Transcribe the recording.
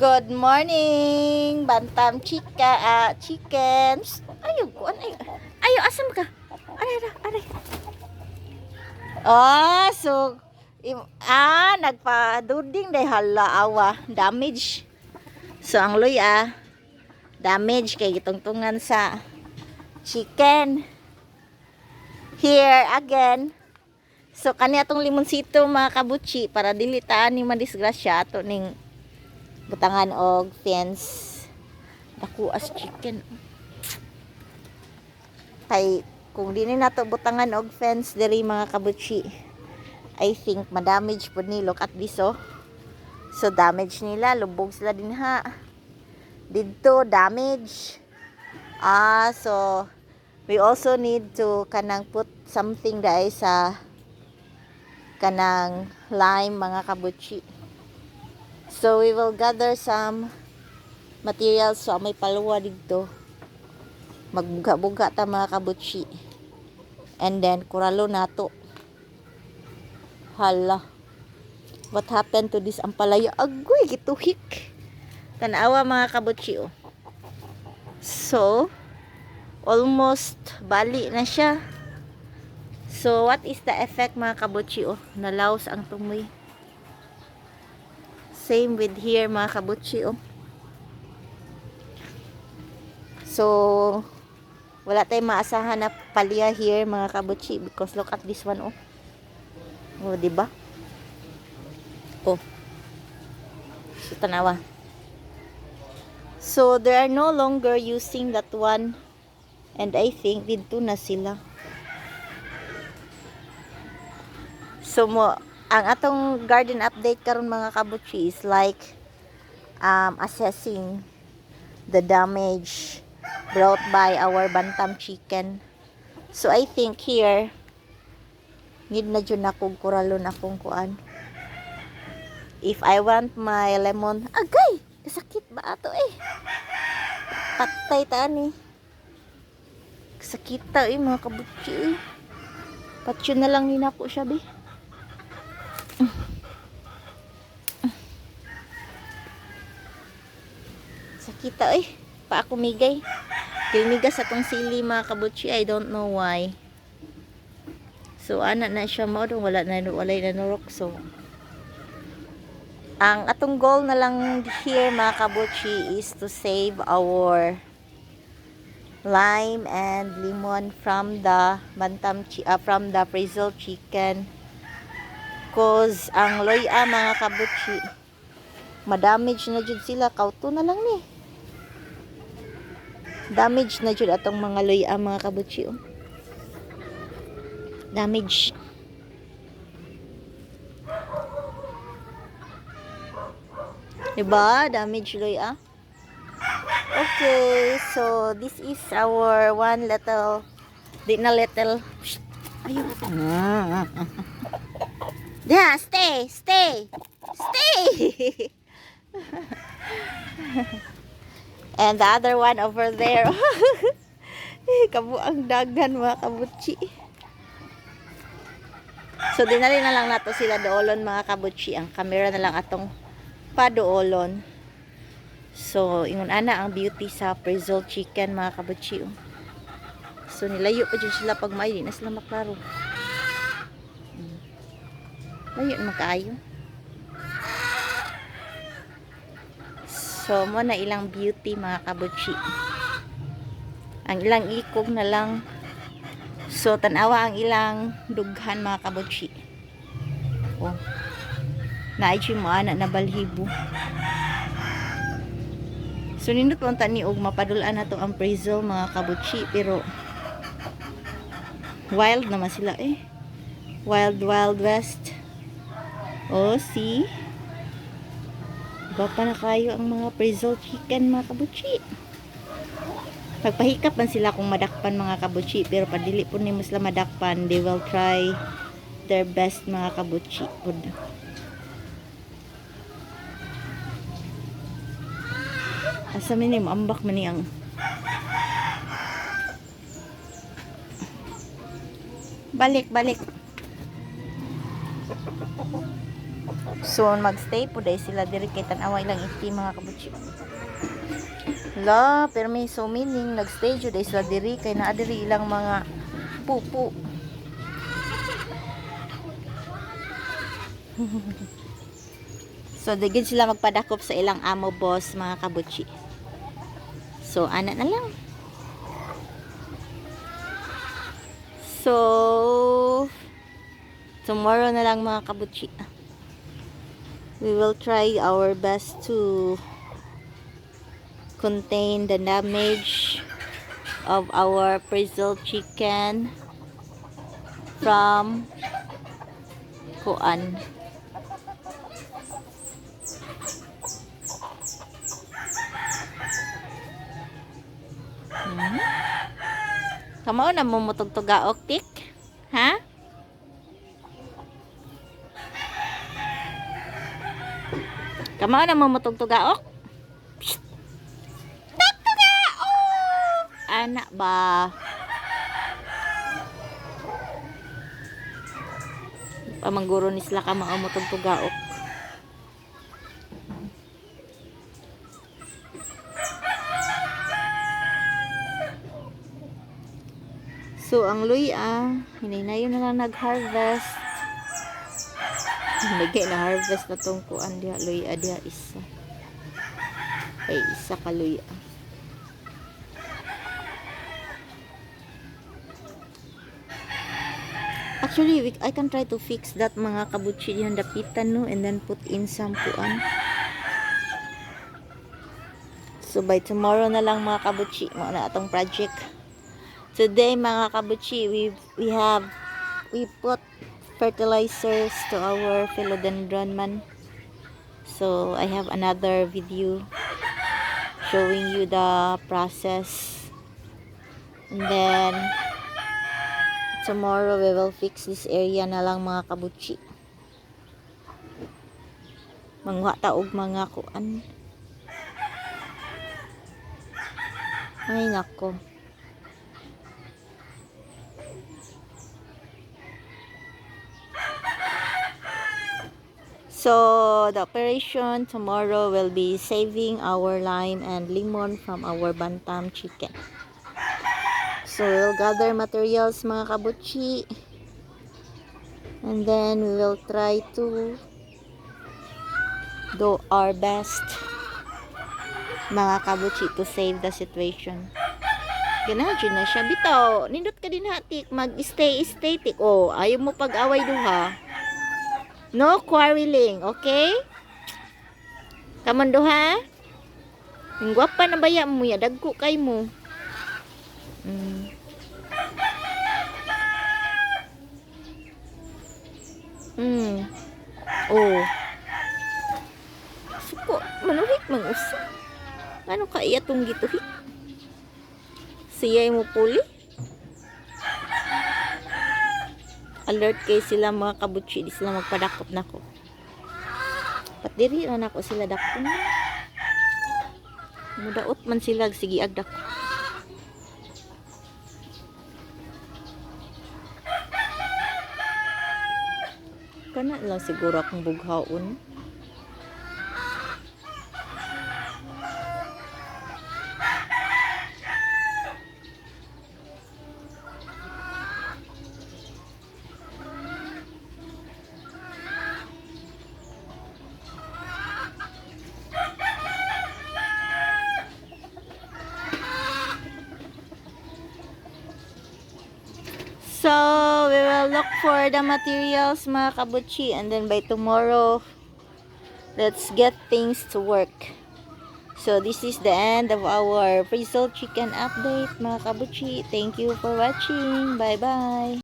Good morning, bantam chickens. Ayo, kuan ayo. Ayo, asam ka? Aray. Oh, so nagpa-duding dai hala awa, damage. So ang luya, damage kay gitungtungan sa chicken. Here again. So kani atong limonsito mga kabuchi para dilitaan ni madisgrasya ato ning butangan og fence. Dako as chicken. Kay kung dili nato butangan og fence diri mga kabuchi, I think madamage pud ni. Look at this oh. So damage nila, lubog sila din ha. Didto damage. So we also need to kanang put something dai sa kanang lime mga kabuchi. So we will gather some materials. So may paluwa dito. Magbuga-buga ta mga kabuchi. And then kuralo nato. Hala. What happened to this ampalaya? Agoy, gituhik. Tanawa mga kabuchi oh. So almost bali na siya. So what is the effect mga kabuchi oh? Nalaos ang tumoy. Same with here mga kabuchi oh. So wala tayong maasahan na palya here mga kabuchi because look at this one oh. Oh, diba? Oh. So tanawa. So they are no longer using that one, and I think dito na sila. So ang atong garden update karon mga kabuchi is like assessing the damage brought by our bantam chicken. So I think here need na jud akong kuralon akong kuan. If I want my lemon, agay, kasakit ba ato eh. Patay ta ni. Kasakit ta eh mga kabuchi eh. Patyo na lang ni nako siya be. Sakita eh. Pa ako migay. Kilmigas atong sili mga kabuchi. I don't know why. So ana na siya mo walay na nurok. So ang atong goal na lang here mga kabuchi is to save our lime and lemon from the from the frizzle chicken. Cause ang loya mga kabuchi madamage na jud sila. Kauto na lang ni. Damage na jud atong mga loya mga kabuchi oh. Damage. Diba? Damage loya. Okay, so this is our one little little. Ayun. Yeah, stay. And the other one over there. Kabuang dagan mga kabuchi. So dinali na lang nato sila doolon mga kabuchi. Ang camera na lang atong padoolon. So ingon ana ang beauty sa frizzle chicken mga kabuchi. So nilayo pa dyan sila pag may di na sila maklaro. Layo naman kaayo. So mo na ilang beauty mga kabuchi. Ang ilang ikog na lang. So tanawa ang ilang dughan mga kabuchi. Oh. Naay mo ana na balhibo. So nindot mo tani og mapadulaan nato ang frizzle mga kabuchi pero wild naman sila eh. Wild west. Oh, see? Iba pa na kayo ang mga frizzle chicken mga kabuchi. Pagpahikap man sila kung madakpan mga kabuchi pero padili po ni sila madakpan, they will try their best mga kabuchi. Asa minim ambak man ang balik Soon magstay po dahil sila diri kay tan-away lang iti mga kabutsi. La, pero may so meaning nagstay jud dahil sila diri kay naa diri ilang mga pupu. So digid sila magpadakop sa ilang amo boss mga kabutsi. So ana na lang. So tomorrow na lang mga kabutsi. We will try our best to contain the damage of our preserved chicken from kuan. Kamao na mo mutugtugaok tik? Ha? Kamao na mo mutugtugaok? Tugtugaok! Anak ba? Pamangguro ni sila kamao mutugtugaok. So, ang luya, hinay na lang nag-harvest. Nagay na harvest na tong kuan diha, luya diha isa. Ay, isa ka luya. Actually, I can try to fix that mga kabutsi diyan dapitan no, and then put in some kuan. So, by tomorrow na lang mga kabutsi, mo na atong project. Today mga kabutsi, we put fertilizers to our philodendron man. So I have another video showing you the process. And then tomorrow we will fix this area na lang mga kabutsi. Mangwa taog mga kuan. Ay nako. So, the operation tomorrow will be saving our lime and lemon from our bantam chicken. So, we'll gather materials mga kabutsi. And then, we will try to do our best mga kabutsi to save the situation. Ganadyo na siya. Bitaw, nindot ka din hatik. Mag-stay tik. Oh, ayaw mo pag-away duha. No quarreling, okay? Kamando ha? Ang gwapa na baya mo ya, dagko kay mo. Oh. Suko, manuhik mangusa. Ano ka iya tong gituhik? Siyay mo puli? Alert kay sila mga kabutsi, di sila magpadakop nako. Pat diri na nako sila dakon. Mudaot man sila sige agdak. Kana lang siguro akong bughaon. So, we will look for the materials mga kabutsi, and then by tomorrow, let's get things to work. So, this is the end of our preserved chicken update mga kabutsi. Thank you for watching. Bye-bye.